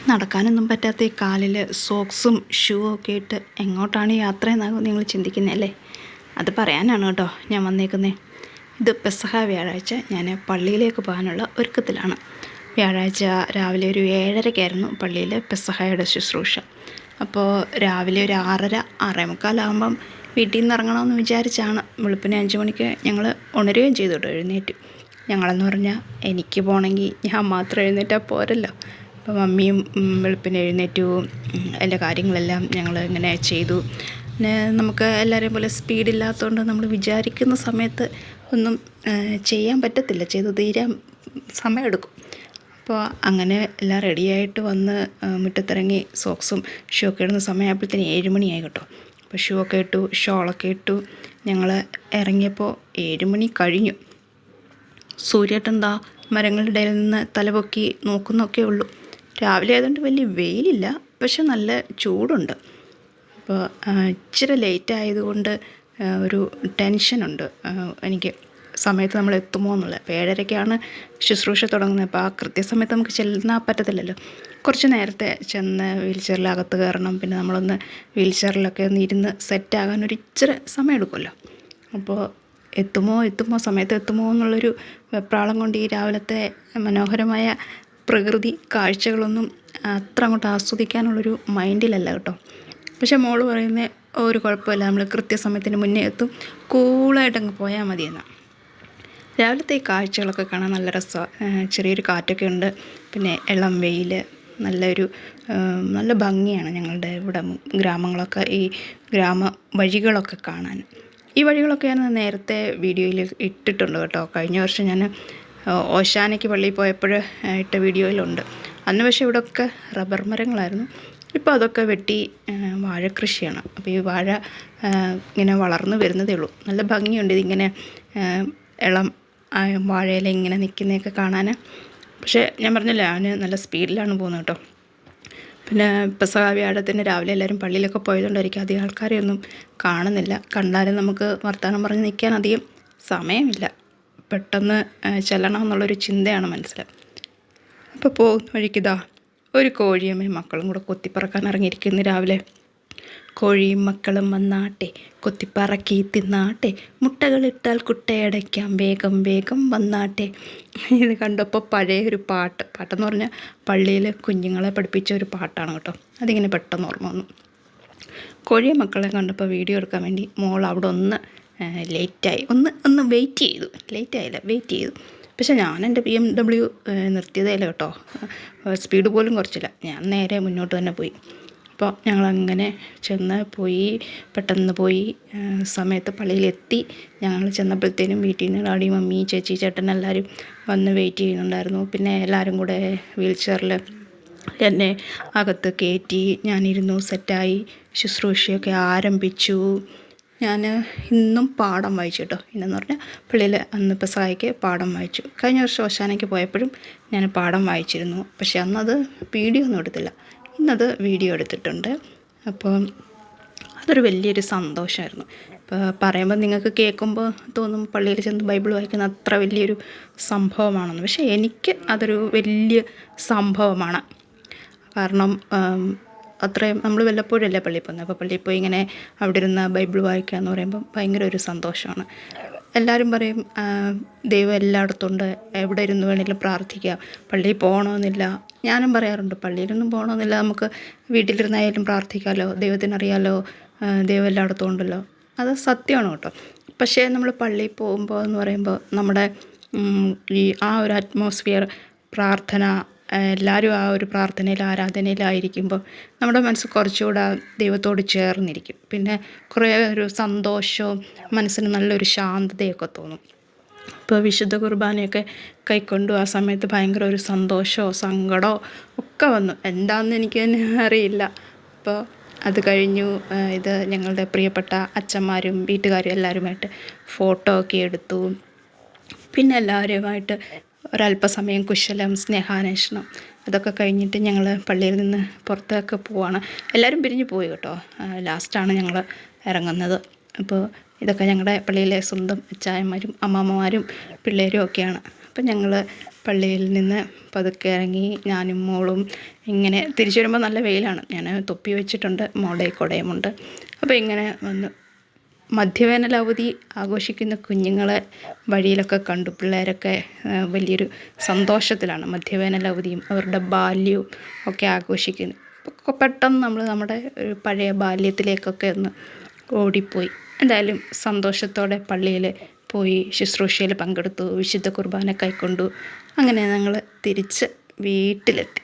നടക്കാനൊന്നും പറ്റാത്ത ഈ കാലിൽ സോക്സും ഷൂ ഒക്കെ ഇട്ട് എങ്ങോട്ടാണ് യാത്ര എന്നാകും നിങ്ങൾ ചിന്തിക്കുന്നതല്ലേ? അത് പറയാനാണ് കേട്ടോ ഞാൻ വന്നേക്കുന്നത്. ഇത് പെസഹ വ്യാഴാഴ്ച ഞാൻ പള്ളിയിലേക്ക് പോകാനുള്ള ഒരുക്കത്തിലാണ്. വ്യാഴാഴ്ച രാവിലെ ഒരു 7:30-ക്കായിരുന്നു പള്ളിയിൽ പെസഹയുടെ ശുശ്രൂഷ. അപ്പോൾ രാവിലെ ഒരു 6:30 6:45 വീട്ടിൽ നിന്ന് ഇറങ്ങണമെന്ന് വിചാരിച്ചാണ്. വെളുപ്പിന് 5 മണിക്ക് ഞങ്ങൾ ഉണരുകയും ചെയ്തു കേട്ടോ, എഴുന്നേറ്റ്. ഞങ്ങളെന്ന് പറഞ്ഞാൽ എനിക്ക് പോകണമെങ്കിൽ ഞാൻ മാത്രം എഴുന്നേറ്റാൽ പോരല്ലോ. അപ്പോൾ മമ്മിയും വെളുപ്പിന് എഴുന്നേറ്റു. എല്ലാ കാര്യങ്ങളെല്ലാം ഞങ്ങൾ ഇങ്ങനെ ചെയ്തു. പിന്നെ നമുക്ക് എല്ലാവരെയും പോലെ സ്പീഡില്ലാത്തതുകൊണ്ട് നമ്മൾ വിചാരിക്കുന്ന സമയത്ത് ഒന്നും ചെയ്യാൻ പറ്റത്തില്ല, ചെയ്ത് തീരാൻ സമയമെടുക്കും. അപ്പോൾ അങ്ങനെ എല്ലാം റെഡിയായിട്ട് വന്ന് മുറ്റത്തിറങ്ങി സോക്സും ഷൂ ഒക്കെ ഇടുന്ന സമയമായപ്പോഴത്തേന് 7 മണിയായി കേട്ടോ. അപ്പോൾ ഷൂ ഒക്കെ ഇട്ടു, ഷോളൊക്കെ ഇട്ടു. ഞങ്ങൾ ഇറങ്ങിയപ്പോൾ 7 മണി കഴിഞ്ഞു. സൂര്യേട്ടെന്താ മരങ്ങളുടെ ഇടയിൽ നിന്ന് തലപൊക്കി നോക്കുന്നൊക്കെ ഉള്ളൂ. രാവിലെ ആയതുകൊണ്ട് വലിയ വെയിലില്ല, പക്ഷെ നല്ല ചൂടുണ്ട്. അപ്പോൾ ഇച്ചിരി ലേറ്റ് ആയതുകൊണ്ട് ഒരു ടെൻഷനുണ്ട് എനിക്ക്, സമയത്ത് നമ്മൾ എത്തുമോ എന്നുള്ളത്. അപ്പോൾ 7:30-ക്കാണ് ശുശ്രൂഷ തുടങ്ങുന്നത്. അപ്പോൾ ആ കൃത്യസമയത്ത് നമുക്ക് ചെല്ലാൻ പറ്റത്തില്ലല്ലോ. കുറച്ച് നേരത്തെ ചെന്ന് വീൽ ചെയറിലകത്ത് കയറണം. പിന്നെ നമ്മളൊന്ന് വീൽ ചെയറിലൊക്കെ ഒന്ന് ഇരുന്ന് സെറ്റാകാൻ ഒരു ഇച്ചിരി സമയം എടുക്കുമല്ലോ. അപ്പോൾ എത്തുമോ സമയത്ത് എത്തുമോ എന്നുള്ളൊരു വെപ്രാളം കൊണ്ട് ഈ രാവിലത്തെ മനോഹരമായ പ്രകൃതി കാഴ്ചകളൊന്നും അത്ര അങ്ങോട്ട് ആസ്വദിക്കാനുള്ളൊരു മൈൻഡിലല്ല കേട്ടോ. പക്ഷെ മോള് പറയുന്നത് ഒരു കുഴപ്പമില്ല, നമ്മൾ കൃത്യസമയത്തിന് മുന്നേ എത്തും, കൂളായിട്ടങ്ങ് പോയാൽ മതിയെന്നാണ്. രാവിലത്തെ ഈ കാഴ്ചകളൊക്കെ കാണാൻ നല്ല രസമാണ്. ചെറിയൊരു കാറ്റൊക്കെ ഉണ്ട്, പിന്നെ ഇളം വെയിൽ, നല്ല ഭംഗിയാണ് ഞങ്ങളുടെ ഇവിടെ ഗ്രാമങ്ങളൊക്കെ, ഈ ഗ്രാമ വഴികളൊക്കെ കാണാൻ. ഈ വഴികളൊക്കെ ഞാൻ നേരത്തെ വീഡിയോയിൽ ഇട്ടിട്ടുണ്ട് കേട്ടോ. കഴിഞ്ഞ വർഷം ഞാൻ ഓശാനയ്ക്ക് പള്ളിയിൽ പോയപ്പോൾ ഇട്ട വീഡിയോയിലുണ്ട്. അന്ന് പക്ഷേ ഇവിടെയൊക്കെ റബ്ബർ മരങ്ങളായിരുന്നു. ഇപ്പോൾ അതൊക്കെ വെട്ടി വാഴക്കൃഷിയാണ്. അപ്പോൾ ഈ വാഴ ഇങ്ങനെ വളർന്നു വരുന്നതേ ഉള്ളൂ. നല്ല ഭംഗിയുണ്ട് ഇതിങ്ങനെ ഇളം വാഴയില ഇങ്ങനെ നിൽക്കുന്നതൊക്കെ കാണാൻ. പക്ഷേ ഞാൻ പറഞ്ഞില്ല, അവന് നല്ല സ്പീഡിലാണ് പോകുന്നത് കേട്ടോ. പിന്നെ പെസഹ വ്യാഴത്തിന് രാവിലെ എല്ലാവരും പള്ളിയിലൊക്കെ പോയതുകൊണ്ടായിരിക്കും അധികം ആൾക്കാരെയൊന്നും കാണുന്നില്ല. കണ്ടാലും നമുക്ക് വർത്തമാനം പറഞ്ഞ് നിൽക്കാൻ അധികം സമയമില്ല, പെട്ടെന്ന് ചെല്ലണം എന്നുള്ളൊരു ചിന്തയാണ് മനസ്സിൽ. അപ്പോൾ പോകുന്ന വഴിക്കിതാ ഒരു കോഴിയമ്മയും മക്കളും കൂടെ കൊത്തിപ്പറക്കാൻ ഇറങ്ങിയിരിക്കുന്നു രാവിലെ. കോഴിയും മക്കളും വന്നാട്ടെ, കൊത്തിപ്പറക്കി തിന്നാട്ടെ, മുട്ടകളിട്ടാൽ കുട്ടയടയ്ക്കാം, വേഗം വേഗം വന്നാട്ടെ. ഇത് കണ്ടപ്പോൾ പഴയൊരു പാട്ടെന്ന് പറഞ്ഞാൽ പള്ളിയിൽ കുഞ്ഞുങ്ങളെ പഠിപ്പിച്ച ഒരു പാട്ടാണ് കേട്ടോ. അതിങ്ങനെ പെട്ടെന്ന് ഓർമ്മ വന്നു. കോഴിയും മക്കളെ കണ്ടപ്പോൾ വീഡിയോ എടുക്കാൻ വേണ്ടി മോൾ അവിടെ ഒന്ന് ലേറ്റായി, ഒന്ന് വെയിറ്റ് ചെയ്തു. പക്ഷേ ഞാൻ എൻ്റെ BMW നിർത്തിയതേല കേട്ടോ, സ്പീഡ് പോലും കുറച്ചില്ല. ഞാൻ നേരെ മുന്നോട്ട് തന്നെ പോയി. അപ്പോൾ ഞങ്ങളങ്ങനെ പെട്ടെന്ന് പോയി സമയത്ത് പള്ളിയിലെത്തി. ഞങ്ങൾ ചെന്നപ്പോഴത്തേനും വീട്ടിൽ നിന്ന് ഡാഡി, മമ്മി, ചേച്ചി, ചേട്ടൻ എല്ലാവരും വന്ന് വെയിറ്റ് ചെയ്യുന്നുണ്ടായിരുന്നു. പിന്നെ എല്ലാവരും കൂടെ വീൽ ചെയറിൽ എന്നെ അകത്ത് കയറ്റി, ഞാനിരുന്നു, സെറ്റായി, ശുശ്രൂഷയൊക്കെ ആരംഭിച്ചു. ഞാൻ ഇന്നും പാഠം വായിച്ചു കേട്ടോ. ഇന്നെന്ന് പറഞ്ഞാൽ പള്ളിയിൽ അന്ന് പെസഹായ്ക്ക് പാഠം വായിച്ചു. കഴിഞ്ഞ വർഷം ഓശാനയ്ക്ക് പോയപ്പോഴും ഞാൻ പാഠം വായിച്ചിരുന്നു. പക്ഷേ അന്നത് വീഡിയോ ഒന്നും എടുത്തില്ല, ഇന്നത് വീഡിയോ എടുത്തിട്ടുണ്ട്. അപ്പോൾ അതൊരു വലിയൊരു സന്തോഷമായിരുന്നു. ഇപ്പോൾ പറയുമ്പോൾ നിങ്ങൾക്ക് കേൾക്കുമ്പോൾ തോന്നും പള്ളിയിൽ ചെന്ന് ബൈബിൾ വായിക്കുന്ന അത്ര വലിയൊരു സംഭവമാണെന്ന്. പക്ഷേ എനിക്ക് അതൊരു വലിയ സംഭവമാണ്. കാരണം അത്രയും നമ്മൾ വല്ലപ്പോഴല്ലേ പള്ളിയിൽ പോകുന്നത്. അപ്പോൾ പള്ളിയിൽ പോയി ഇങ്ങനെ അവിടെ ഇരുന്ന് ബൈബിൾ വായിക്കുക എന്ന് പറയുമ്പോൾ ഭയങ്കര ഒരു സന്തോഷമാണ്. എല്ലാവരും പറയും ദൈവം എല്ലായിടത്തും ഉണ്ട്, എവിടെ ഇരുന്ന് വേണമെങ്കിലും പ്രാർത്ഥിക്കാം, പള്ളിയിൽ പോകണമെന്നില്ല. ഞാനും പറയാറുണ്ട്, പള്ളിയിലൊന്നും പോകണമെന്നില്ല, നമുക്ക് വീട്ടിലിരുന്നായാലും പ്രാർത്ഥിക്കാമല്ലോ, ദൈവത്തിനറിയാമല്ലോ, ദൈവം എല്ലായിടത്തും ഉണ്ടല്ലോ. അത് സത്യമാണ് കേട്ടോ. പക്ഷേ നമ്മൾ പള്ളിയിൽ പോകുമ്പോൾ എന്ന് പറയുമ്പോൾ നമ്മുടെ ആ ഒരു അറ്റ്മോസ്ഫിയർ, പ്രാർത്ഥന, എല്ലാവരും ആ ഒരു പ്രാർത്ഥനയിൽ ആരാധനയിലായിരിക്കുമ്പോൾ നമ്മുടെ മനസ്സ് കുറച്ചുകൂടെ ദൈവത്തോട് ചേർന്നിരിക്കും. പിന്നെ കുറേ ഒരു സന്തോഷവും മനസ്സിന് നല്ലൊരു ശാന്തതയൊക്കെ തോന്നും. ഇപ്പോൾ വിശുദ്ധ കുർബാനയൊക്കെ കൈക്കൊണ്ടു ആ സമയത്ത് ഭയങ്കര ഒരു സന്തോഷമോ സങ്കടമോ ഒക്കെ വന്നു. എന്താണെന്ന് എനിക്ക് തന്നെ അറിയില്ല. അപ്പോൾ അത് കഴിഞ്ഞു. ഇത് ഞങ്ങളുടെ പ്രിയപ്പെട്ട അച്ഛന്മാരും വീട്ടുകാരും എല്ലാവരുമായിട്ട് ഫോട്ടോ ഒക്കെ എടുത്തു. പിന്നെ എല്ലാവരുമായിട്ട് ഒരല്പസമയം കുശലം, സ്നേഹാന്വേഷണം അതൊക്കെ കഴിഞ്ഞിട്ട് ഞങ്ങൾ പള്ളിയിൽ നിന്ന് പുറത്തൊക്കെ പോവാണ്. എല്ലാവരും പിരിഞ്ഞു പോയി കേട്ടോ. ലാസ്റ്റാണ് ഞങ്ങൾ ഇറങ്ങുന്നത്. അപ്പോൾ ഇതൊക്കെ ഞങ്ങളുടെ പള്ളിയിലെ സ്വന്തം അച്ചായന്മാരും അമ്മാമ്മമാരും പിള്ളേരും ഒക്കെയാണ്. അപ്പം ഞങ്ങൾ പള്ളിയിൽ നിന്ന് പതുക്കെ ഇറങ്ങി ഞാനും മോളും ഇങ്ങനെ തിരിച്ചു വരുമ്പോൾ നല്ല വെയിലാണ്. ഞാൻ തൊപ്പി വെച്ചിട്ടുണ്ട്, മോളുടെ കുടയുമുണ്ട്. അപ്പോൾ ഇങ്ങനെ വന്ന് മധ്യവേനൽ അവധി ആഘോഷിക്കുന്ന കുഞ്ഞുങ്ങളെ വഴിയിലൊക്കെ കണ്ടു. പിള്ളേരൊക്കെ വലിയൊരു സന്തോഷത്തിലാണ് മധ്യവേനൽ അവധിയും അവരുടെ ബാല്യവും ഒക്കെ ആഘോഷിക്കുന്നത്. അപ്പോൾ പെട്ടെന്ന് നമ്മൾ നമ്മുടെ ഒരു പഴയ ബാല്യത്തിലേക്കൊക്കെ ഒന്ന് ഓടിപ്പോയി. എന്തായാലും സന്തോഷത്തോടെ പള്ളിയിൽ പോയി ശുശ്രൂഷയിൽ പങ്കെടുത്തു, വിശുദ്ധ കുർബാന കൈക്കൊണ്ടു. അങ്ങനെ ഞങ്ങൾ തിരിച്ച് വീട്ടിലെത്തി.